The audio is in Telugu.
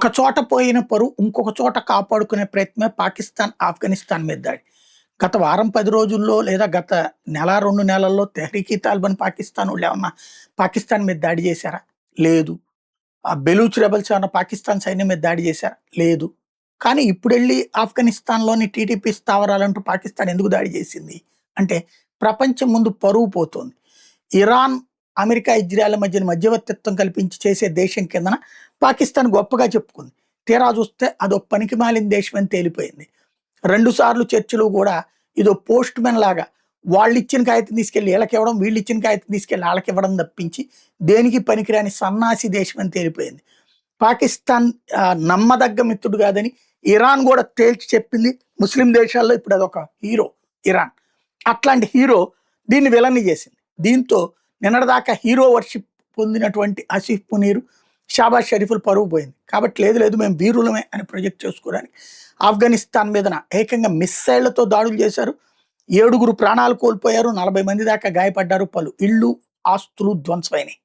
ఒక చోట పోయిన పరువు ఇంకొక చోట కాపాడుకునే ప్రయత్నమే పాకిస్తాన్, ఆఫ్ఘనిస్తాన్ మీద దాడి. గత వారం 10 రోజుల్లో లేదా గత నెల, 2 నెలల్లో తెహ్రీక్-ఈ తాలిబాన్ పాకిస్తానోళ్ళు ఏమన్నా పాకిస్తాన్ మీద దాడి చేశారా? లేదు. బెలూచ్ రెబెల్స్ ఏమన్నా పాకిస్తాన్ సైన్యం మీద దాడి చేశారా? లేదు. కానీ ఇప్పుడెళ్ళి ఆఫ్ఘనిస్తాన్‌లోని టీటీపీ స్థావరాలంటూ పాకిస్తాన్ ఎందుకు దాడి చేసింది? అంటే ప్రపంచం ముందు పరువు పోతోంది. ఇరాన్, అమెరికా, ఇజ్రాయెల్ మధ్యన మధ్యవర్తిత్వం కల్పించి చేసే దేశం కిందన పాకిస్తాన్ గొప్పగా చెప్పుకుంది. తీరా చూస్తే అదో పనికిమాలిన దేశం అని తేలిపోయింది. 2 సార్లు చర్చలు కూడా ఇదో పోస్ట్ మెన్ లాగా వాళ్ళిచ్చిన కాగితం తీసుకెళ్ళి వీళ్ళకివ్వడం, వీళ్ళిచ్చిన కాగితం తీసుకెళ్ళి వాళ్ళకివ్వడం తప్పించి దేనికి పనికిరాని సన్నాసి దేశం అని తేలిపోయింది. పాకిస్తాన్ నమ్మదగ్గ మిత్రుడు కాదని ఇరాన్ కూడా తేల్చి చెప్పింది. ముస్లిం దేశాల్లో ఇప్పుడు అదొక హీరో ఇరాన్. అట్లాంటి హీరో దీన్ని విలన్ని చేసింది. దీంతో నిన్నటిదాకా హీరో వర్షిప్ పొందినటువంటి ఆసిఫ్ మునీర్, షాబాజ్ షరీఫ్లు పరువు పోయింది. కాబట్టి లేదు మేము వీరులమే అని ప్రొజెక్ట్ చేసుకోవడానికి ఆఫ్ఘనిస్తాన్ మీదన ఏకంగా మిస్సైళ్లతో దాడులు చేశారు. 7గురు ప్రాణాలు కోల్పోయారు, 40 మంది దాకా గాయపడ్డారు, పలు ఇళ్ళు ఆస్తులు ధ్వంసమైనాయి.